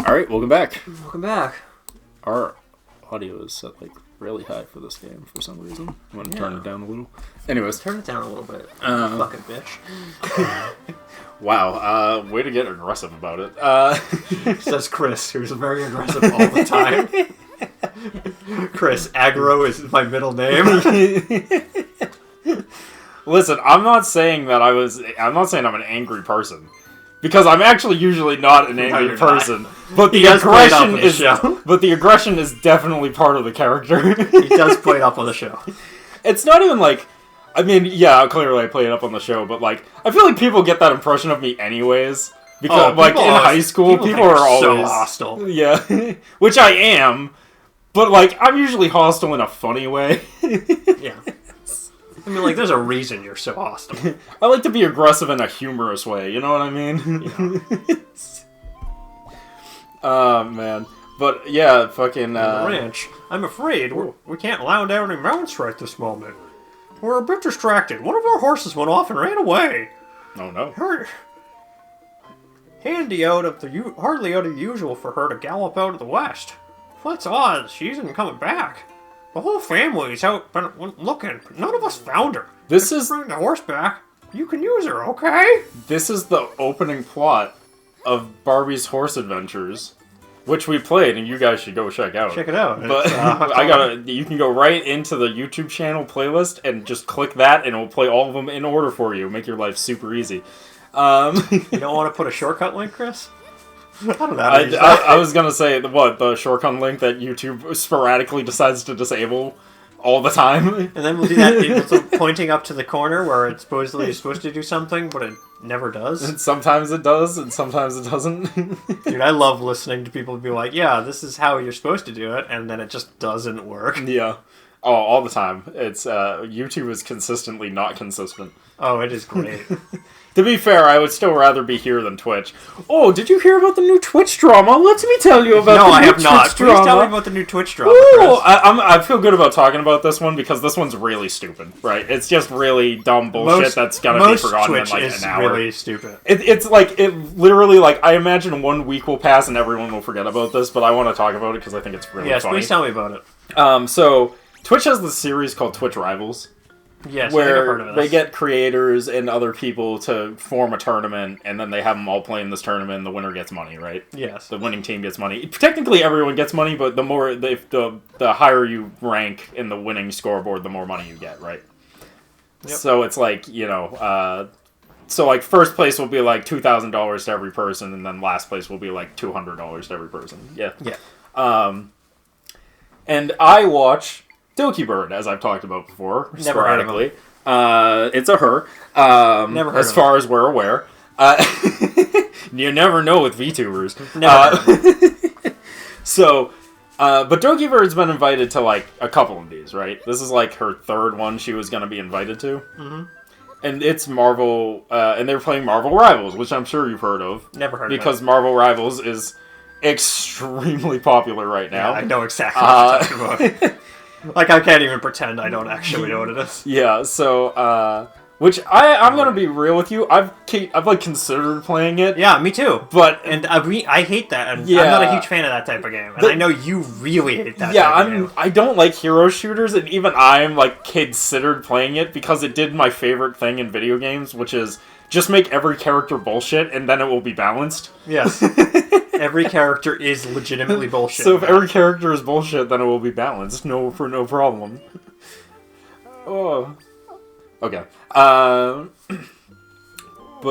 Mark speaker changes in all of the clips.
Speaker 1: Alright, welcome back.
Speaker 2: Welcome back.
Speaker 1: Our audio is set like really high for this game for some reason. I'm gonna turn it down a little. Anyways.
Speaker 2: Turn it down a little bit. Fucking bitch.
Speaker 1: Wow, way to get aggressive about it.
Speaker 2: Says Chris, who's very aggressive all the time. Chris, aggro is my middle name.
Speaker 1: Listen, I'm not saying I'm an angry person. Because I'm actually usually not an angry person.
Speaker 2: Not.
Speaker 1: But the aggression is definitely part of the character.
Speaker 2: He does play it up on the show.
Speaker 1: It's not even like, I mean, yeah, clearly I play it up on the show, but like, I feel like people get that impression of me anyways. Because like in high school, people are always
Speaker 2: so hostile.
Speaker 1: Yeah, which I am, but like I'm usually hostile in a funny way.
Speaker 2: Yeah. I mean, like, there's a reason you're so hostile.
Speaker 1: I like to be aggressive in a humorous way, you know what I mean?
Speaker 2: Yeah.
Speaker 1: Oh, man. But, yeah, fucking...
Speaker 2: the ranch. I'm afraid we can't allow down any mounts right this moment. We're a bit distracted. One of our horses went off and ran away.
Speaker 1: Oh, no.
Speaker 2: Hardly out of the usual for her to gallop out of the west. What's odds? She isn't coming back. The whole family's out looking. None of us found her. Bring the horse back. You can use her, okay?
Speaker 1: This is the opening plot of Barbie's Horse Adventures, which we played, and you guys should go check out.
Speaker 2: Check it out.
Speaker 1: But you can go right into the YouTube channel playlist and just click that, and it will play all of them in order for you. Make your life super easy.
Speaker 2: You don't want to put a shortcut link, Chris? I don't know.
Speaker 1: I was gonna say the shortcut link that YouTube sporadically decides to disable all the time,
Speaker 2: and then we'll do that. It's pointing up to the corner where it's supposedly supposed to do something, but it never does.
Speaker 1: And sometimes it does, and sometimes it doesn't.
Speaker 2: Dude, I love listening to people be like, "Yeah, this is how you're supposed to do it," and then it just doesn't work.
Speaker 1: Yeah. Oh, all the time. It's YouTube is consistently not consistent.
Speaker 2: Oh, it is great.
Speaker 1: To be fair, I would still rather be here than Twitch. Oh, did you hear about the new Twitch drama? Let me tell you about the new Twitch drama. No, I have not.
Speaker 2: Please tell me about the new Twitch drama,
Speaker 1: Chris. I feel good about talking about this one because this one's really stupid, right? It's just really dumb bullshit that's gonna be forgotten
Speaker 2: Twitch
Speaker 1: in like
Speaker 2: is
Speaker 1: an hour.
Speaker 2: Really stupid.
Speaker 1: It's like, it literally, like, I imagine 1 week will pass and everyone will forget about this, but I want to talk about it because I think it's really funny.
Speaker 2: Yes, please tell me about it.
Speaker 1: So, Twitch has this series called Twitch Rivals.
Speaker 2: Yes,
Speaker 1: where they get creators and other people to form a tournament, and then they have them all play in this tournament, and the winner gets money, right?
Speaker 2: Yes.
Speaker 1: The winning team gets money. Technically, everyone gets money, but the higher you rank in the winning scoreboard, the more money you get, right? Yep. So it's like, you know, so like first place will be like $2,000 to every person, and then last place will be like $200 to every person. Yeah.
Speaker 2: Yeah.
Speaker 1: And I watch Doki Bird, as I've talked about before, sporadically. It's a her.
Speaker 2: Never heard
Speaker 1: as far as we're aware. You never know with VTubers. So, but Doki Bird's been invited to like a couple of these, right? This is like her third one she was going to be invited to. Mm-hmm. And it's Marvel, and they're playing Marvel Rivals, which I'm sure you've heard of.
Speaker 2: Never heard of it.
Speaker 1: Because Marvel Rivals is extremely popular right now.
Speaker 2: Yeah, I know exactly what you're talking about. Like, I can't even pretend I don't actually know what it is.
Speaker 1: Yeah, so, which I'm gonna be real with you, I've like considered playing it.
Speaker 2: Yeah, me too.
Speaker 1: But
Speaker 2: I hate that, and
Speaker 1: yeah,
Speaker 2: I'm not a huge fan of that type of game. And I know you really hate that.
Speaker 1: Yeah,
Speaker 2: type of game.
Speaker 1: I don't like hero shooters, and even I'm like considered playing it because it did my favorite thing in video games, which is just make every character bullshit, and then it will be balanced.
Speaker 2: Yes. Every character is legitimately bullshit.
Speaker 1: So if every character is bullshit, then it will be balanced. No problem. Oh. Okay. But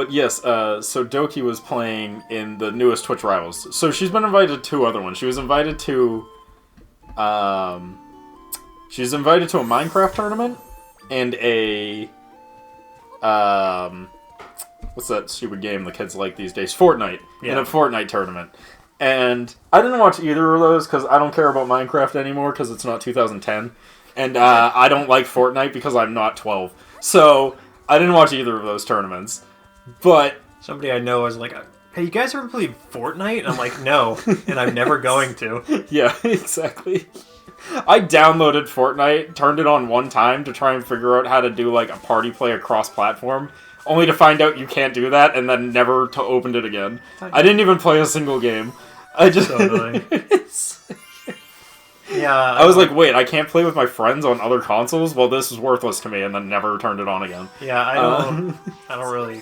Speaker 1: yes, so Doki was playing in the newest Twitch Rivals. So she's been invited to 2 other ones. She was invited to... she's invited to a Minecraft tournament and a... what's that stupid game the kids like these days? Fortnite. Yeah. In a Fortnite tournament. And I didn't watch either of those because I don't care about Minecraft anymore because it's not 2010. And I don't like Fortnite because I'm not 12. So I didn't watch either of those tournaments. But
Speaker 2: somebody I know is like, hey, you guys ever played Fortnite? And I'm like, no. And I'm never going to.
Speaker 1: Yeah, exactly. I downloaded Fortnite, turned it on one time to try and figure out how to do like a party play across platform. Only to find out you can't do that, and then never opened it again. I didn't even play a single game. I just...
Speaker 2: So annoying. Yeah.
Speaker 1: I was like, wait, I can't play with my friends on other consoles? Well, this is worthless to me, and then never turned it on again.
Speaker 2: Yeah, I don't really...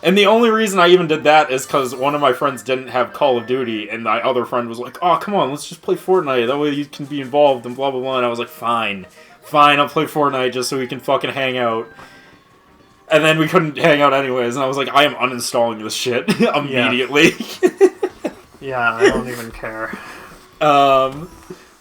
Speaker 1: And the only reason I even did that is because one of my friends didn't have Call of Duty, and my other friend was like, oh, come on, let's just play Fortnite, that way you can be involved, and blah, blah, blah, and I was like, fine, I'll play Fortnite just so we can fucking hang out. And then we couldn't hang out anyways, and I was like, I am uninstalling this shit immediately.
Speaker 2: Yeah, I don't even care.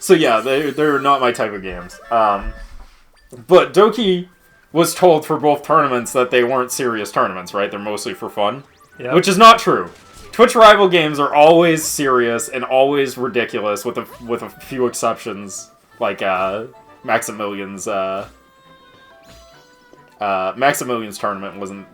Speaker 1: So yeah, they're not my type of games. But Doki was told for both tournaments that they weren't serious tournaments, right? They're mostly for fun. Yep. Which is not true. Twitch rival games are always serious and always ridiculous, with a few exceptions, like Maximilian's tournament wasn't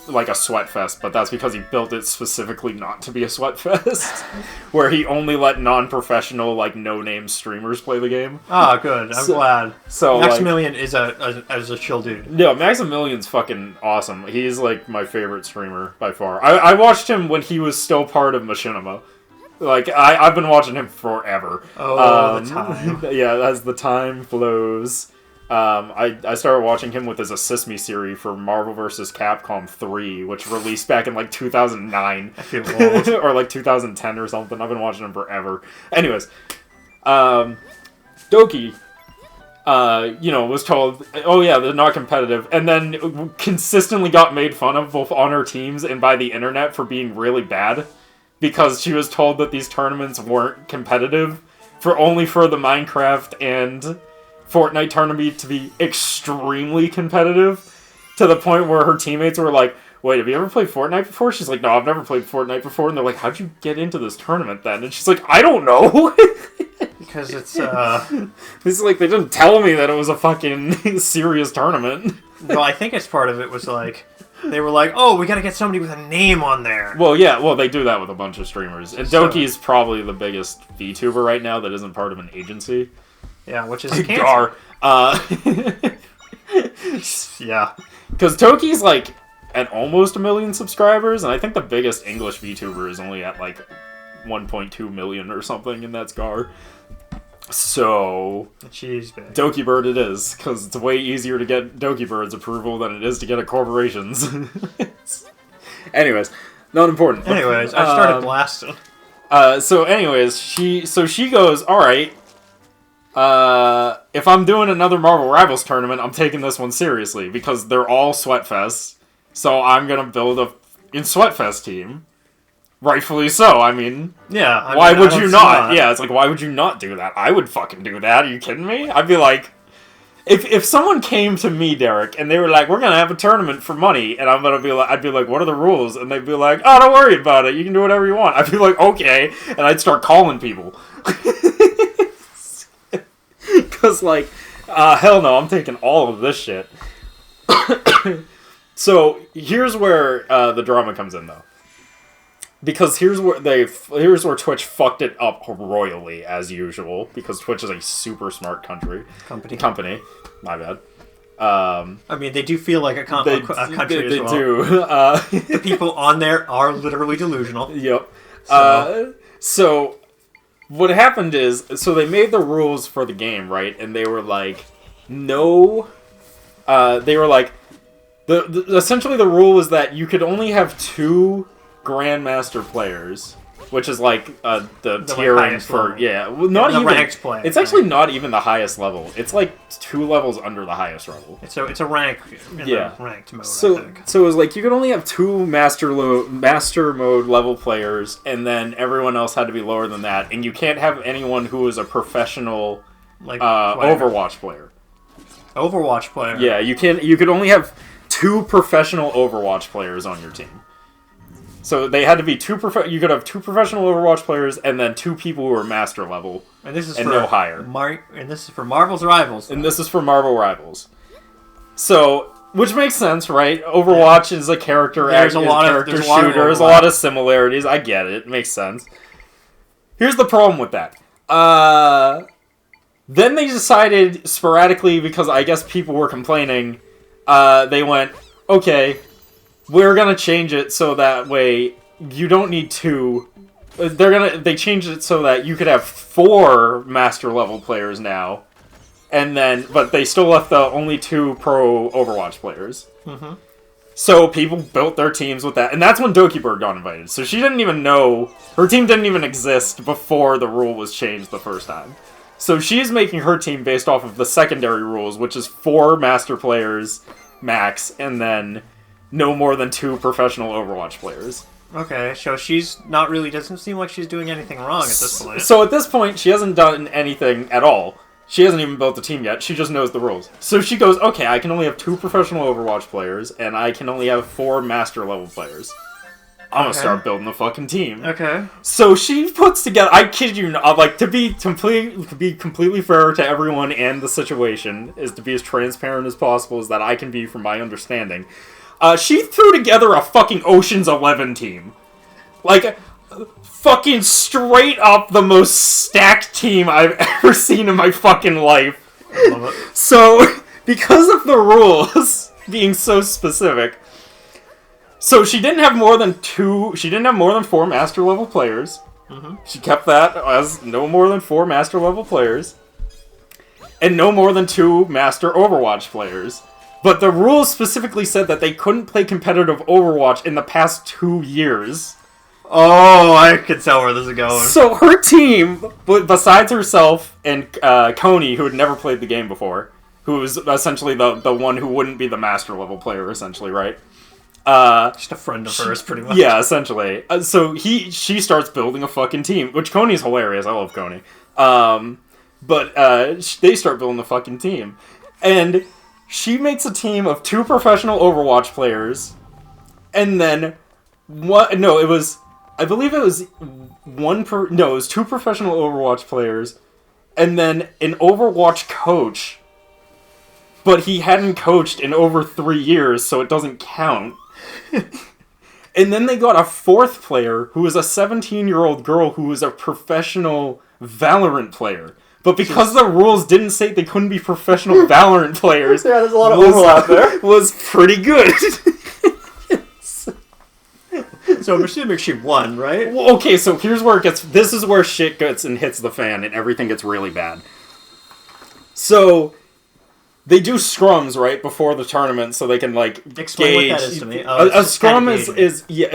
Speaker 1: like a sweat fest, but that's because he built it specifically not to be a sweat fest, where he only let non-professional, like, no-name streamers play the game.
Speaker 2: Ah, good. I'm glad.
Speaker 1: So
Speaker 2: Maximilian is a chill dude.
Speaker 1: Yeah, Maximilian's fucking awesome. He's, like, my favorite streamer by far. I watched him when he was still part of Machinima. Like, I've been watching him forever.
Speaker 2: Oh, the time.
Speaker 1: Yeah, as the time flows. I started watching him with his Assist Me series for Marvel vs. Capcom 3, which released back in, like, 2009.
Speaker 2: I feel old.
Speaker 1: Or, like, 2010 or something. I've been watching him forever. Anyways, Doki, was told, oh yeah, they're not competitive, and then consistently got made fun of both on her teams and by the internet for being really bad, because she was told that these tournaments weren't competitive, only for the Minecraft and Fortnite tournament to be extremely competitive, to the point where her teammates were like, wait, have you ever played Fortnite before? She's like, no, I've never played Fortnite before. And they're like, how'd you get into this tournament then? And she's like, I don't know.
Speaker 2: Because it's,
Speaker 1: It's like, they didn't tell me that it was a fucking serious tournament.
Speaker 2: Well, I think it's part of it was like, they were like, oh, we gotta get somebody with a name on there.
Speaker 1: Well, yeah, they do that with a bunch of streamers. And Doki is probably the biggest VTuber right now that isn't part of an agency.
Speaker 2: Yeah, which is
Speaker 1: Gar.
Speaker 2: Yeah.
Speaker 1: Because Toki's, like, at almost 1 million subscribers, and I think the biggest English VTuber is only at, like, 1.2 million or something, and that's Gar. So,
Speaker 2: jeez, babe.
Speaker 1: Doki Bird it is, because it's way easier to get Doki Bird's approval than it is to get a corporation's. Anyways, not important.
Speaker 2: Anyways, I started blasting.
Speaker 1: So anyways, she goes, alright, if I'm doing another Marvel Rivals tournament, I'm taking this one seriously, because they're all Sweatfests, so I'm gonna build a Sweatfest team. Rightfully so, I mean...
Speaker 2: Yeah,
Speaker 1: why would you not? Yeah, it's like, why would you not do that? I would fucking do that, are you kidding me? I'd be like... If someone came to me, Derek, and they were like, we're gonna have a tournament for money, and I'd be like, what are the rules? And they'd be like, oh, don't worry about it, you can do whatever you want. I'd be like, okay, and I'd start calling people. Because, like, hell no, I'm taking all of this shit. So, here's where the drama comes in, though. Because here's where Twitch fucked it up royally, as usual, because Twitch is a super smart company. My bad.
Speaker 2: I mean, they do feel like a country as well. They
Speaker 1: do.
Speaker 2: The people on there are literally delusional.
Speaker 1: Yep. So what happened is, so they made the rules for the game, right? And they were like, no... they were like... essentially the rule was that you could only have 2... Grandmaster players, which is like the tiering for not even
Speaker 2: ranked play.
Speaker 1: It's actually not even the highest level. It's like 2 levels under the highest level.
Speaker 2: So it's a rank in the ranked mode. I think.
Speaker 1: So it was like you could only have 2 master mode level players, and then everyone else had to be lower than that. And you can't have anyone who is a professional Overwatch player.
Speaker 2: Overwatch player.
Speaker 1: Yeah, you can. You could only have 2 professional Overwatch players on your team. So they had to be 2 you could have 2 professional Overwatch players and then 2 people who were master level.
Speaker 2: And this is
Speaker 1: no higher.
Speaker 2: And this is for Marvel's Rivals.
Speaker 1: And this is for Marvel Rivals. So, which makes sense, right? Overwatch is a character shooter. There's a lot of similarities. I get it. It makes sense. Here's the problem with that. Then they decided sporadically, because I guess people were complaining, they went, okay, we're gonna change it so that way you don't need 2 They changed it so that you could have 4 master level players now, but they still left the only 2 pro Overwatch players. Mm-hmm. So people built their teams with that, and that's when Doki Bird got invited. So she didn't even know, her team didn't even exist before the rule was changed the first time. So she's making her team based off of the secondary rules, which is 4 master players max, and then no more than 2 professional Overwatch players.
Speaker 2: Okay, so she's not really, doesn't seem like she's doing anything wrong at this point.
Speaker 1: So at this point, she hasn't done anything at all. She hasn't even built a team yet. She just knows the rules. So she goes, okay, I can only have 2 professional Overwatch players, and I can only have 4 master level players. I'm gonna start building the fucking team.
Speaker 2: Okay.
Speaker 1: So she puts together, I kid you not, like, to be completely fair to everyone and the situation, is to be as transparent as possible as that I can be from my understanding. She threw together a fucking Ocean's 11 team. Like, fucking straight up the most stacked team I've ever seen in my fucking life.
Speaker 2: I love it.
Speaker 1: So, because of the rules being so specific, so she didn't have more than 4 master level players. Mm-hmm. She kept that as no more than 4 master level players. And no more than 2 master Overwatch players. But the rules specifically said that they couldn't play competitive Overwatch in the past 2 years.
Speaker 2: Oh, I can tell where this is going.
Speaker 1: So her team, besides herself and Coney, who had never played the game before, who was essentially the one who wouldn't be the master level player, essentially, right?
Speaker 2: Just a friend of hers, pretty much.
Speaker 1: Yeah, essentially. So she starts building a fucking team, which Coney's hilarious. I love Coney. But they start building a fucking team. And she makes a team of 2 professional Overwatch players, and then it was 2 professional Overwatch players, and then an Overwatch coach, but he hadn't coached in over 3 years, so it doesn't count. And then they got a 4th player who was a 17-year-old girl who was a professional Valorant player. But because the rules didn't say they couldn't be professional Valorant players,
Speaker 2: yeah, there's a lot of overlap there.
Speaker 1: Was pretty good.
Speaker 2: So I'm assuming she won, right?
Speaker 1: Well, okay, so this is where shit gets and hits the fan and everything gets really bad. So they do scrums right before the tournament, so they can
Speaker 2: explain
Speaker 1: gauge.
Speaker 2: What that is to me.
Speaker 1: A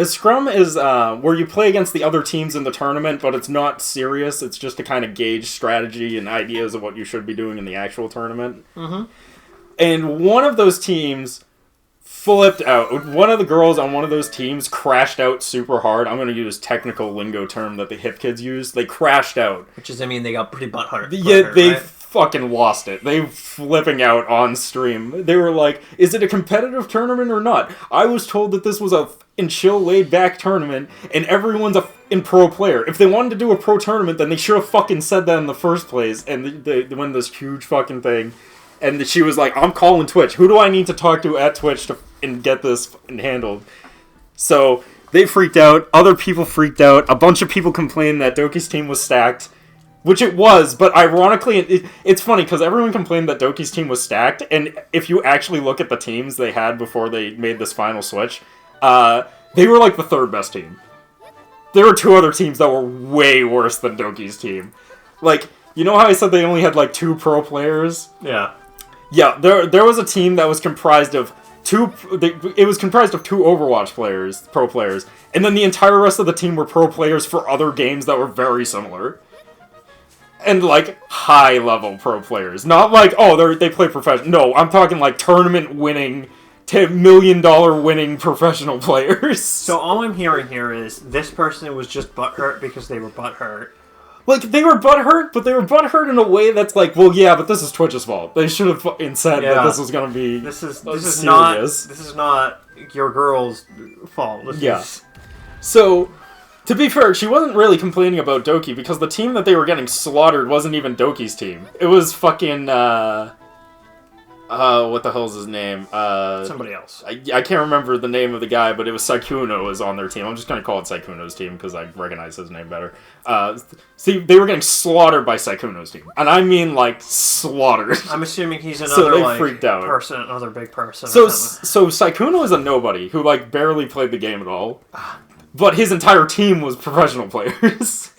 Speaker 1: scrum is where you play against the other teams in the tournament, but it's not serious. It's just to kind of gauge strategy and ideas of what you should be doing in the actual tournament. Mm-hmm. And one of those teams flipped out. One of the girls on one of those teams crashed out super hard. I'm going to use technical lingo term that the hip kids use. They crashed out.
Speaker 2: Which is, they got pretty butthurt.
Speaker 1: Yeah, they fucking lost it. They flipping out on stream. They were like, is it a competitive tournament or not? I was told that this was a chill, laid-back tournament, and everyone's in pro player. If they wanted to do a pro tournament, then they should have fucking said that in the first place, and they win this huge fucking thing. And she was like, I'm calling Twitch. Who do I need to talk to at Twitch and get this handled? So they freaked out. Other people freaked out. A bunch of people complained that Doki's team was stacked. Which it was, but ironically, it's funny because everyone complained that Doki's team was stacked, and if you actually look at the teams they had before they made this final switch, they were like the 3rd best team. There were 2 other teams that were way worse than Doki's team. Like, you know how I said they only had 2 pro players?
Speaker 2: Yeah.
Speaker 1: Yeah, there was a team that was comprised of 2 Overwatch players, pro players, and then the entire rest of the team were pro players for other games that were very similar. And, high-level pro players. Not they play professional. No, I'm talking, tournament-winning, $10 million winning professional players.
Speaker 2: So all I'm hearing here is this person was just butthurt because they were butthurt.
Speaker 1: They were butthurt, but they were butthurt in a way that's well, yeah, but this is Twitch's fault. They should have fucking said that this was going to be
Speaker 2: This is not your girl's fault.
Speaker 1: So, to be fair, she wasn't really complaining about Doki, because the team that they were getting slaughtered wasn't even Doki's team. It was fucking, what the hell's his name?
Speaker 2: Somebody else.
Speaker 1: I can't remember the name of the guy, but it was Saikuno was on their team. I'm just going to call it Saikuno's team, because I recognize his name better. See, they were getting slaughtered by Saikuno's team. And I mean, slaughtered.
Speaker 2: I'm assuming he's another,
Speaker 1: so they freaked out.
Speaker 2: Another big person.
Speaker 1: So Saikuno is a nobody, who, barely played the game at all. but his entire team was professional players.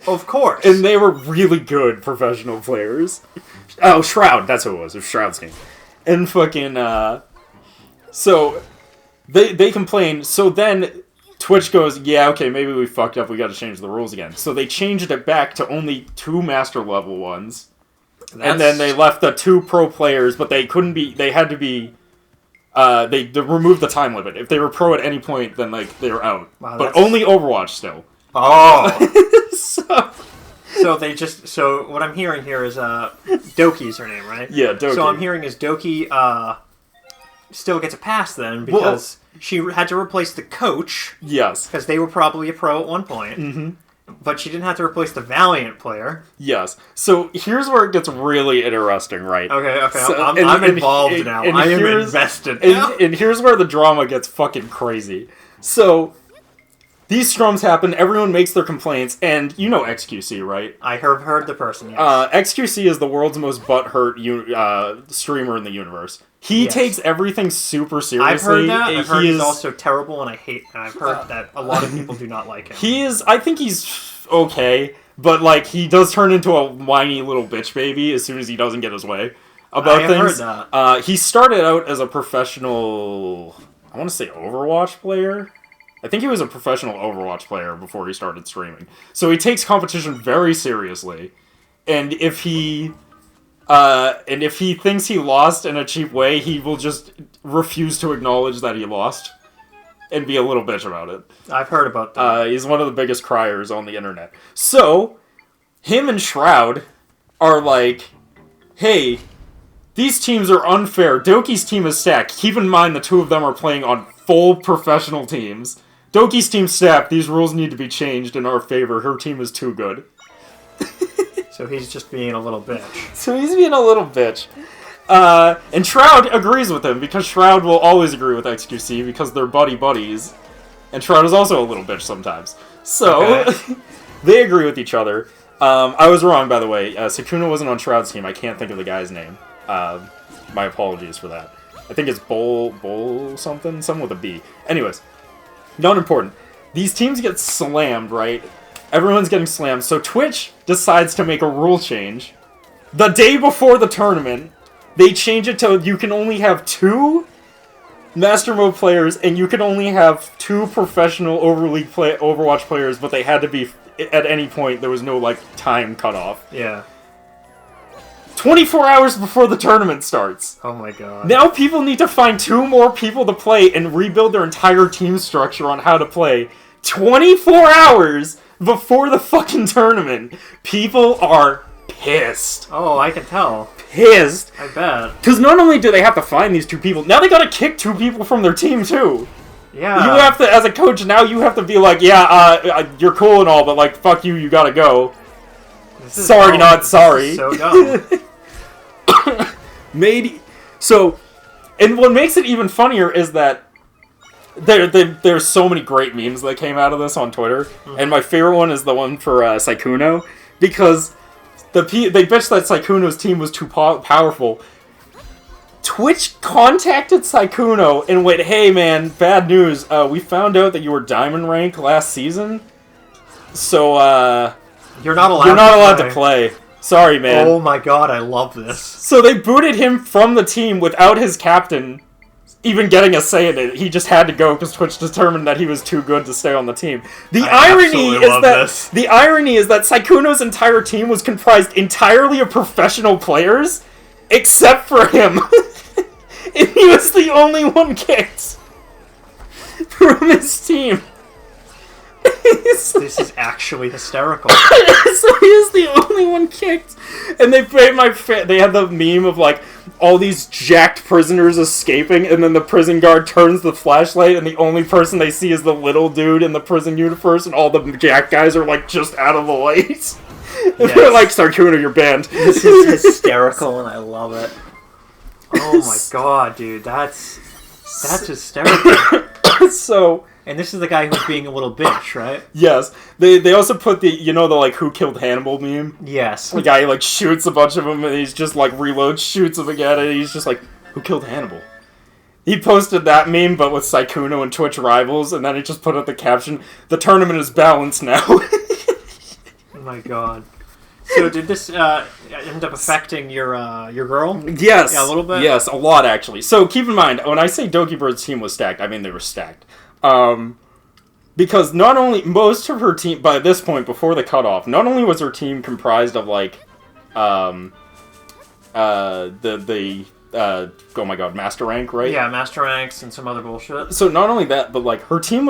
Speaker 2: Of course.
Speaker 1: And they were really good professional players. Oh, Shroud, that's who it was. It was Shroud's team. And fucking, so, they complain, so then Twitch goes, yeah, okay, maybe we fucked up, we gotta change the rules again. So they changed it back to only 2 Master level ones. And then they left the 2 pro players, but they couldn't be, they had to be, they removed the time limit. If they were pro at any point, then, like, they were out. Wow, but only Overwatch still.
Speaker 2: Oh! So what I'm hearing here is, Doki's her name, right?
Speaker 1: Yeah, Doki.
Speaker 2: So I'm hearing is Doki, still gets a pass then, because she had to replace the coach.
Speaker 1: Yes.
Speaker 2: Because they were probably a pro at one point. Mm-hmm. But she didn't have to replace the Valiant player.
Speaker 1: Yes. So here's where it gets really interesting, right?
Speaker 2: Okay.
Speaker 1: So,
Speaker 2: I'm involved now. I am invested now.
Speaker 1: And here's where the drama gets fucking crazy. So these scrums happen, everyone makes their complaints, and you know XQC, right?
Speaker 2: I heard the person, yes.
Speaker 1: XQC is the world's most butthurt streamer in the universe. He takes everything super seriously.
Speaker 2: I've heard that. I've heard he's also terrible, and I've heard that a lot of people do not like him.
Speaker 1: I think he's okay, but, like, he does turn into a whiny little bitch baby as soon as he doesn't get his way about things.
Speaker 2: Heard that.
Speaker 1: He started out as a professional, I want to say Overwatch player? I think he was a professional Overwatch player before he started streaming. So he takes competition very seriously, and if he thinks he lost in a cheap way, he will just refuse to acknowledge that he lost and be a little bitch about it.
Speaker 2: I've heard about that.
Speaker 1: He's one of the biggest criers on the internet. So, him and Shroud are like, hey, these teams are unfair. Doki's team is stacked. Keep in mind the 2 of them are playing on full professional teams. Doki's team's stacked. These rules need to be changed in our favor. Her team is too good.
Speaker 2: So he's just being a little bitch.
Speaker 1: And Shroud agrees with him, because Shroud will always agree with XQC, because they're buddies. And Shroud is also a little bitch sometimes. So, they agree with each other. I was wrong, by the way. Sukuna wasn't on Shroud's team. I can't think of the guy's name. My apologies for that. I think it's Bull something with a B. Anyways, not important. These teams get slammed, right? Everyone's getting slammed, so Twitch decides to make a rule change. The day before the tournament, they change it to you can only have 2 Master Mode players, and you can only have 2 professional Overwatch players, but they had to be, at any point, there was no, like, time cutoff.
Speaker 2: Yeah.
Speaker 1: 24 hours before the tournament starts.
Speaker 2: Oh my god.
Speaker 1: Now people need to find 2 more people to play and rebuild their entire team structure on how to play. 24 hours before the fucking tournament. People are pissed.
Speaker 2: Oh, I can tell.
Speaker 1: Pissed.
Speaker 2: I bet.
Speaker 1: Because not only do they have to find these 2 people, now they gotta kick 2 people from their team too.
Speaker 2: Yeah.
Speaker 1: You have to, as a coach, now you have to be like, yeah, you're cool and all, but, like, fuck you, you gotta go. Sorry, not sorry.
Speaker 2: So dumb.
Speaker 1: So, and what makes it even funnier is that there's so many great memes that came out of this on Twitter, and my favorite one is the one for Saikuno, because they bitched that Saikuno's team was too powerful. Twitch contacted Saikuno and went, hey man, bad news, we found out that you were diamond rank last season, so
Speaker 2: you're not allowed
Speaker 1: to play. Sorry, man.
Speaker 2: Oh my god, I love this.
Speaker 1: So they booted him from the team without his captain even getting a say in it. He just had to go because Twitch determined that he was too good to stay on the team. The irony is that Saikuno's entire team was comprised entirely of professional players, except for him. And he was the only one kicked from his team.
Speaker 2: This is actually hysterical.
Speaker 1: So he is the only one kicked, and they had the meme of like all these jacked prisoners escaping, and then the prison guard turns the flashlight, and the only person they see is the little dude in the prison universe, and all the jacked guys are like just out of the light. Yes. And they're like, Sarkuna, you're banned.
Speaker 2: This is hysterical, and I love it. Oh my god, dude, that's hysterical.
Speaker 1: So.
Speaker 2: And this is the guy who's being a little bitch, right?
Speaker 1: Yes. They also put the like, who killed Hannibal meme?
Speaker 2: Yes.
Speaker 1: The guy, like, shoots a bunch of them, and he's just, like, reloads, shoots them again, and he's just like, who killed Hannibal? He posted that meme, but with Sykkuno and Twitch rivals, and then he just put up the caption, "The tournament is balanced now."
Speaker 2: Oh my god. So did this end up affecting your girl?
Speaker 1: Yes.
Speaker 2: Yeah, a little bit?
Speaker 1: Yes, a lot, actually. So keep in mind, when I say Doki Bird's team was stacked, I mean they were stacked. Because not only, most of her team, by this point, before the cutoff, not only was her team comprised of, like, oh my god, Master Rank, right?
Speaker 2: Yeah, Master Ranks and some other bullshit.
Speaker 1: So not only that, but, like, her team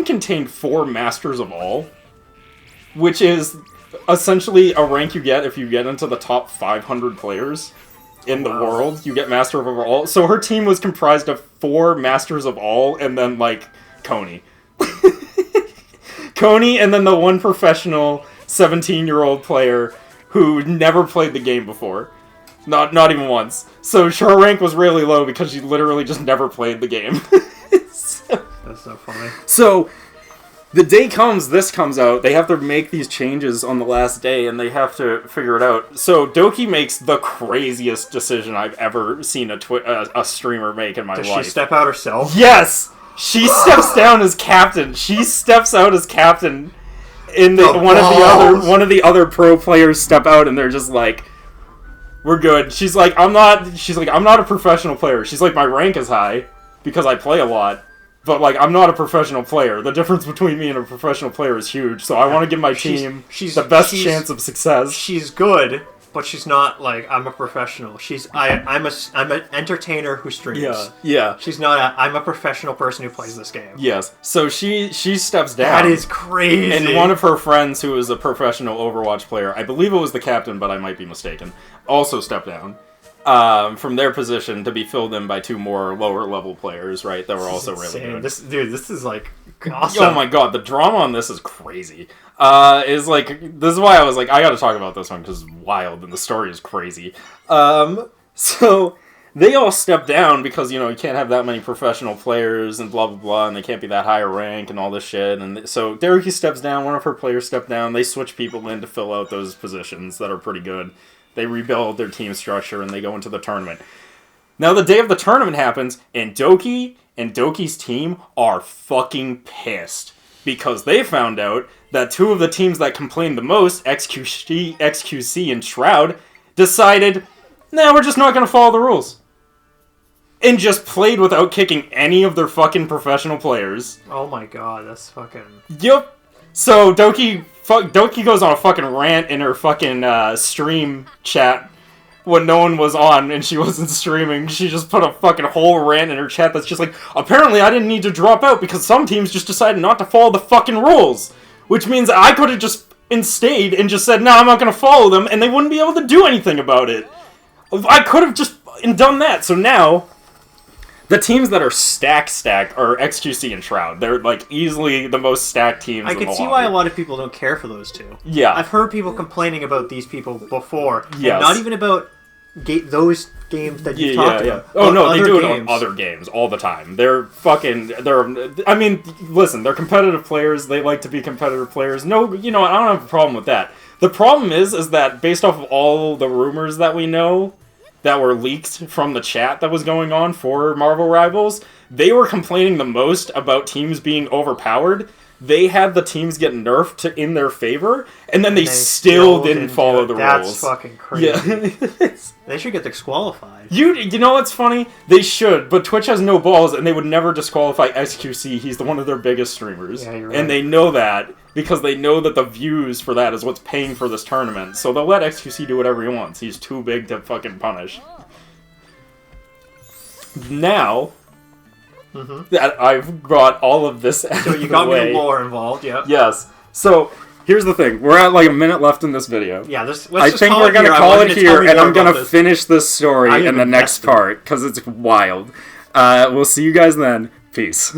Speaker 1: contained 4 Masters of All, which is essentially a rank you get if you get into the top 500 players in the world. You get Master of All. So her team was comprised of 4 Masters of All, and then, like, Coney. Coney, and then the one professional 17-year-old player who never played the game before. Not even once. So her rank was really low because she literally just never played the game.
Speaker 2: That's so funny.
Speaker 1: So the day comes, this comes out, they have to make these changes on the last day, and they have to figure it out. So Doki makes the craziest decision I've ever seen a streamer make in my life.
Speaker 2: Does she step out herself?
Speaker 1: Yes! She steps down as captain. She steps out as captain. One of the other pro players step out, and they're just like, "We're good." She's like, I'm not a professional player. She's like, my rank is high because I play a lot, but like, I'm not a professional player. The difference between me and a professional player is huge. So I want to give my team the best chance of success.
Speaker 2: She's good, but she's not like, I'm a professional. I'm an entertainer who streams.
Speaker 1: Yeah.
Speaker 2: She's not I'm a professional person who plays this game.
Speaker 1: Yes. So she steps down.
Speaker 2: That is crazy.
Speaker 1: And one of her friends, who is a professional Overwatch player, I believe it was the captain, but I might be mistaken, also stepped down from their position to be filled in by 2 more lower level players, right? That were also really good.
Speaker 2: This is like awesome.
Speaker 1: Oh my god, the drama on this is crazy. This is why I was like, I gotta talk about this one because it's wild and the story is crazy. So they all step down because, you can't have that many professional players and blah blah blah, and they can't be that high a rank and all this shit. And so Deruki steps down, one of her players step down, they switch people in to fill out those positions that are pretty good. They rebuild their team structure and they go into the tournament. Now the day of the tournament happens, and Doki and Doki's team are fucking pissed. Because they found out that 2 of the teams that complained the most, XQC and Shroud, decided, nah, we're just not going to follow the rules. And just played without kicking any of their fucking professional players.
Speaker 2: Oh my god, that's fucking...
Speaker 1: Yep. So Doki goes on a fucking rant in her fucking stream chat when no one was on and she wasn't streaming. She just put a fucking whole rant in her chat that's just like, apparently I didn't need to drop out because some teams just decided not to follow the fucking rules. Which means I could have just stayed and just said, I'm not going to follow them, and they wouldn't be able to do anything about it. I could have just done that. So now, the teams that are stacked are XQC and Shroud. They're, like, easily the most stacked teams.
Speaker 2: I can see why a lot of people don't care for those 2.
Speaker 1: Yeah.
Speaker 2: I've heard people complaining about these people before.
Speaker 1: Yes.
Speaker 2: And not even about those games that you talked about.
Speaker 1: Oh, no, they do it on other games all the time. They're competitive players. They like to be competitive players. No, I don't have a problem with that. The problem is that based off of all the rumors that we know that were leaked from the chat that was going on for Marvel Rivals, they were complaining the most about teams being overpowered. They had the teams get nerfed in their favor, and then they still didn't follow the rules.
Speaker 2: That's fucking crazy. Yeah. They should get disqualified.
Speaker 1: You know what's funny? They should, but Twitch has no balls, and they would never disqualify SQC. He's one of their biggest streamers.
Speaker 2: Yeah, you're right.
Speaker 1: And they know that, because they know that the views for that is what's paying for this tournament. So they'll let XQC do whatever he wants. He's too big to fucking punish. Now... that I've brought all of this out
Speaker 2: So you got me lore involved, yeah.
Speaker 1: Yes. So, here's the thing. We're at like a minute left in this video.
Speaker 2: Yeah,
Speaker 1: I think we're going to call it here, and I'm going to finish this story in the next part, because it's wild. We'll see you guys then. Peace.